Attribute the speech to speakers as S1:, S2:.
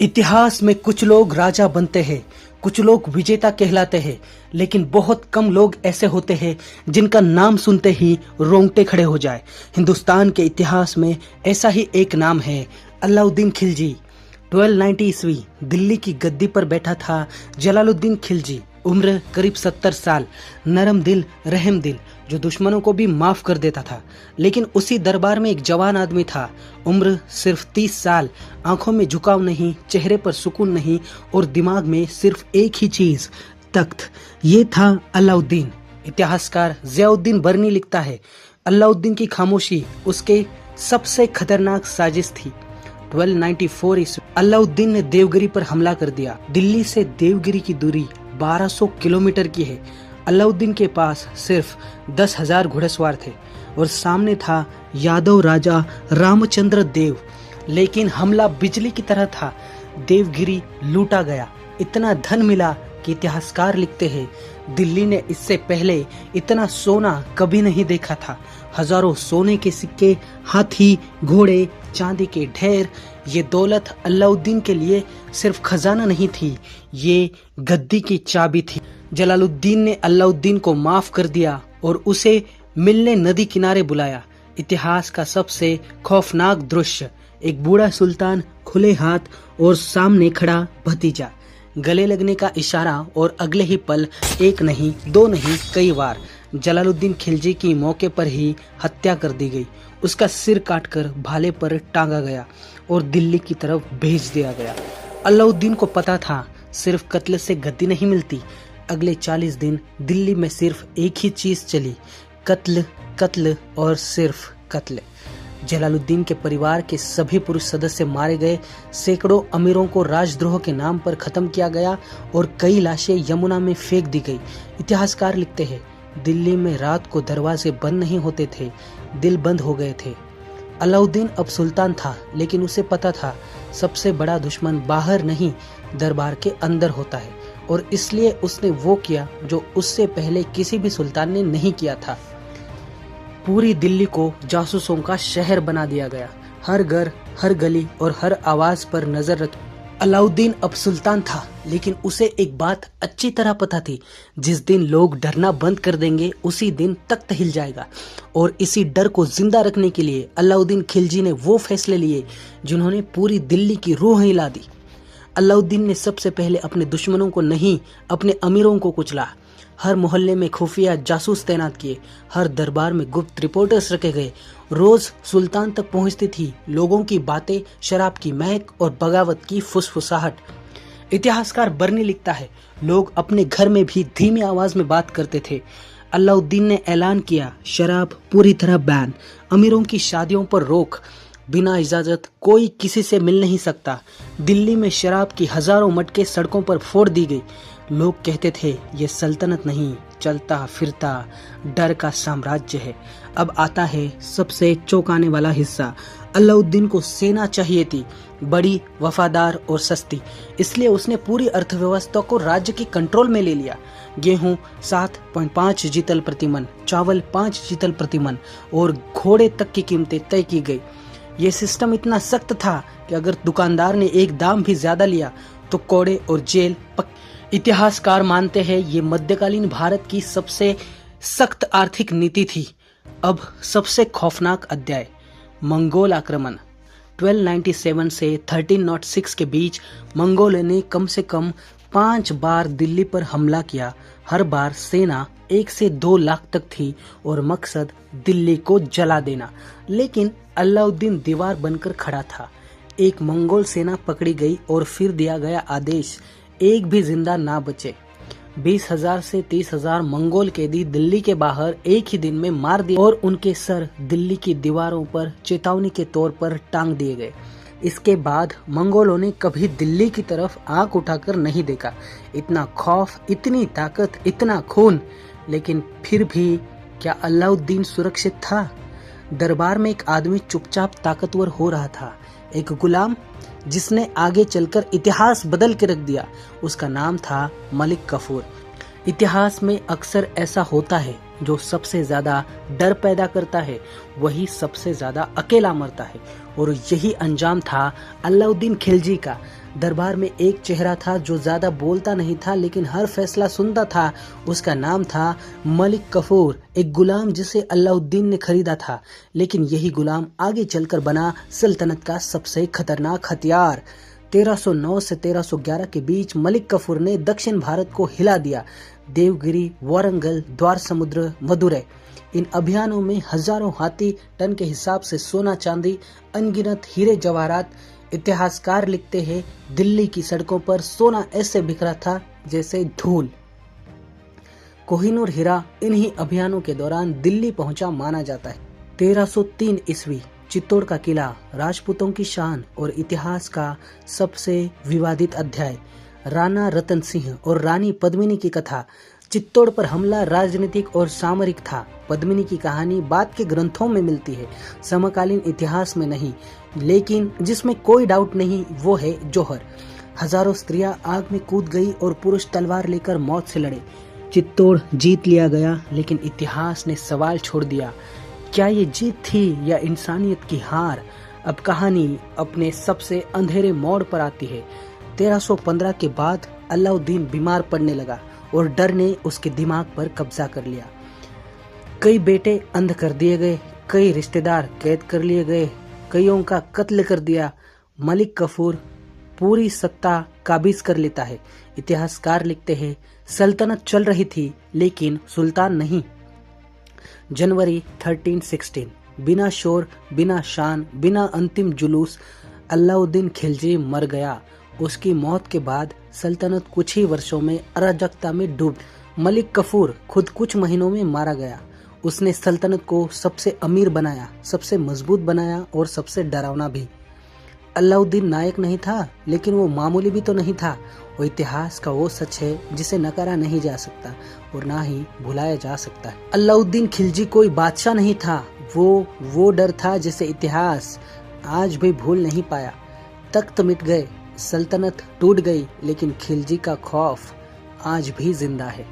S1: इतिहास में कुछ लोग राजा बनते हैं, कुछ लोग विजेता कहलाते हैं, लेकिन बहुत कम लोग ऐसे होते हैं जिनका नाम सुनते ही रोंगटे खड़े हो जाए। हिंदुस्तान के इतिहास में ऐसा ही एक नाम है, अलाउद्दीन खिलजी। 1290 ईस्वी दिल्ली की गद्दी पर बैठा था जलालुद्दीन खिलजी। उम्र करीब 70 साल, नरम दिल, रहम दिल, जो दुश्मनों को भी माफ कर देता था। लेकिन उसी दरबार में एक जवान आदमी था, उम्र सिर्फ 30 साल, आंखों में झुकाव नहीं, चेहरे पर सुकून नहीं और दिमाग में सिर्फ एक ही चीज, तख्त। ये था अलाउद्दीन। इतिहासकार ज़ियाउद्दीन बरनी लिखता है, अलाउद्दीन की खामोशी उसके सबसे खतरनाक साजिश थी। 1294 ईस्वी अलाउद्दीन ने देवगिरी पर हमला कर दिया। दिल्ली से देवगिरी की दूरी 1200 किलोमीटर की है। अलाउद्दीन के पास सिर्फ 10,000 घुड़सवार थे और सामने था यादव राजा रामचंद्र देव। लेकिन हमला बिजली की तरह था। देवगिरी लूटा गया। इतना धन मिला कि इतिहासकार लिखते हैं, दिल्ली ने इससे पहले इतना सोना कभी नहीं देखा था। हजारों सोने के सिक्के, हाथी, घोड़े, चांदी के ढेर। ये दौलत अलाउद्दीन के लिए सिर्फ खजाना नहीं थी, ये गद्दी की चाबी थी। जलालुद्दीन ने अलाउद्दीन को माफ कर दिया और उसे मिलने नदी किनारे बुलाया। इतिहास का सबसे खौफनाक दृश्य, एक बूढ़ा सुल्तान, खुले हाथ और सामने खड़ा भतीजा, गले लगने का इशारा और अगले ही पल एक नहीं, दो नहीं, कई बार जलालुद्दीन खिलजी की मौके पर ही हत्या कर दी गई। उसका सिर काटकर भाले पर टांगा गया और दिल्ली की तरफ भेज दिया गया। अलाउद्दीन को पता था, सिर्फ कत्ल से गद्दी नहीं मिलती। अगले 40 दिन दिल्ली में सिर्फ एक ही चीज चली, कत्ल, कत्ल और सिर्फ कत्ल। जलालुद्दीन के परिवार के सभी पुरुष सदस्य मारे गए, सैकड़ों अमीरों को राजद्रोह के नाम पर खत्म किया गया और कई लाशें यमुना में फेंक दी गई। इतिहासकार लिखते हैं, दिल्ली में रात को दरवाजे बंद नहीं होते थे, दिल बंद हो गए थे। अलाउद्दीन अब सुल्तान था, लेकिन उसे पता था सबसे बड़ा दुश्मन बाहर नहीं, दरबार के अंदर होता है। और इसलिए उसने वो किया जो उससे पहले किसी भी सुल्तान ने नहीं किया था। पूरी दिल्ली को जासूसों का शहर बना दिया गया। हर घर, हर गली और हर आवाज पर नजर रखी। अलाउद्दीन अब सुल्तान था, लेकिन उसे एक बात अच्छी तरह पता थी, जिस दिन लोग डरना बंद कर देंगे उसी दिन तख्त हिल जाएगा। और इसी डर को जिंदा रखने के लिए अलाउद्दीन खिलजी ने वो फैसले लिए जिन्होंने पूरी दिल्ली की रूह हिला दी। अलाउद्दीन ने सबसे पहले अपने दुश्मनों को नहीं, अपने अमीरों को कुचला। हर मोहल्ले में खुफिया जासूस तैनात किए, हर दरबार में गुप्त रिपोर्टर्स रखे गए। रोज सुल्तान तक पहुंचती थी लोगों की बातें, शराब की महक और बगावत की फुसफुसाहट। इतिहासकार बरनी लिखता है, लोग अपने घर में भी धीमी आवाज में बात करते थे। अलाउद्दीन ने ऐलान किया, शराब पूरी तरह बैन, अमीरों की शादियों पर रोक, बिना इजाजत कोई किसी से मिल नहीं सकता। दिल्ली में शराब की हजारों मटके सड़कों पर फोड़ दी गई। लोग कहते थे, ये सल्तनत नहीं, चलता फिरता डर का साम्राज्य है। अब आता है सबसे चौंकाने वाला हिस्सा। अलाउद्दीन को सेना चाहिए थी, बड़ी, वफादार और सस्ती। इसलिए उसने पूरी अर्थव्यवस्था को राज्य की कंट्रोल में ले लिया। गेहूं 7.5 जीतल प्रतिमन, चावल 5 जीतल प्रतिमन और घोड़े तक की कीमतें तय की गई। ये सिस्टम इतना सख्त था कि अगर दुकानदार ने एक दाम भी ज्यादा लिया तो कोड़े और जेल इतिहासकार मानते हैं ये मध्यकालीन भारत की सबसे सख्त आर्थिक नीति थी। अब सबसे खौफनाक अध्याय, मंगोल आक्रमण। 1297 से 1306 के बीच मंगोलों ने कम से कम 5 बार दिल्ली पर हमला किया। हर बार सेना 1 से 2 लाख तक थी और मकसद दिल्ली को जला देना। लेकिन अलाउद्दीन दीवार बनकर खड़ा था। एक मंगोल सेना पकड़ी गई और फिर दिया गया आदेश, एक भी जिंदा ना बचे। 20,000 से 30,000 मंगोल कैदी दिल्ली के बाहर एक ही दिन में मार दिए और उनके सर दिल्ली की दीवारों पर चेतावनी के तौर पर टांग दिए गए। इसके बाद मंगोलों ने कभी दिल्ली की तरफ आंख उठाकर नहीं देखा। इतना खौफ, इतनी ताकत, इतना खून, लेकिन फिर भी क्या अलाउद्दीन सुरक्षित था? दरबार में एक आदमी चुपचाप ताकतवर हो रहा था, एक गुलाम जिसने आगे चलकर इतिहास बदल के रख दिया। उसका नाम था मलिक कफूर। इतिहास में अक्सर ऐसा होता है, जो सबसे ज्यादा डर पैदा करता है वही सबसे ज्यादा अकेला मरता है। और यही अंजाम था अलाउद्दीन खिलजी का। दरबार में एक चेहरा था जो ज्यादा बोलता नहीं था लेकिन हर फैसला सुनता था। उसका नाम था मलिक कफूर, एक गुलाम जिसे अलाउद्दीन ने खरीदा था, लेकिन यही गुलाम आगे चलकर बना सल्तनत का सबसे खतरनाक हथियार। 1309 से 1311 के बीच मलिक कफूर ने दक्षिण भारत को हिला दिया। देवगिरी, वारंगल, द्वार समुद्र, मदुरै, इन अभियानों में हजारों हाथी, टन के हिसाब से सोना चांदी, अनगिनत हीरे जवाहरात। इतिहासकार लिखते हैं, दिल्ली की सड़कों पर सोना ऐसे बिखरा था जैसे धूल। कोहिनूर हीरा इन्हीं अभियानों के दौरान दिल्ली पहुंचा माना जाता है। 1303 ईस्वी, चित्तौड़ का किला, राजपूतों की शान और इतिहास का सबसे विवादित अध्याय। राणा रतन सिंह और रानी पद्मिनी की कथा। चित्तौड़ पर हमला राजनीतिक और सामरिक था। पद्मिनी की कहानी बाद के ग्रंथों में मिलती है, समकालीन इतिहास में नहीं, लेकिन जिसमें कोई डाउट नहीं वो है जौहर। हजारों स्त्रियां आग में कूद गई और पुरुष तलवार लेकर मौत से लड़े। चित्तौड़ जीत लिया गया, लेकिन इतिहास ने सवाल छोड़ दिया, क्या ये जीत थी या इंसानियत की हार? अब कहानी अपने सबसे अंधेरे मोड़ पर आती है। 1315 के बाद अलाउद्दीन बीमार पड़ने लगा और डर ने उसके दिमाग पर कब्जा कर लिया। कई बेटे अंध कर दिए गए, कई रिश्तेदार कैद कर लिए गए, कईयों का कत्ल कर दिया। मलिक कफूर पूरी सत्ता काबिज कर लेता है। इतिहासकार लिखते हैं, सल्तनत चल रही थी लेकिन सुल्तान नहीं। जनवरी 1316, बिना शोर, बिना शान, बिना अंतिम जुलूस, अलाउद्दीन खिलजी मर गया। उसकी मौत के बाद सल्तनत कुछ ही वर्षों में अराजकता में डूब। मलिक कफूर खुद कुछ महीनों में मारा गया। उसने सल्तनत को सबसे अमीर बनाया, सबसे मजबूत बनाया और सबसे डरावना भी। अलाउद्दीन नायक नहीं था, लेकिन वो मामूली भी तो नहीं था। वो इतिहास का वो सच है जिसे नकारा नहीं जा सकता और ना ही भुलाया जा सकता है। अलाउद्दीन खिलजी कोई बादशाह नहीं था, वो डर था जिसे इतिहास आज भी भूल नहीं पाया। तख्त मिट गए, सल्तनत टूट गई, लेकिन खिलजी का खौफ आज भी जिंदा है।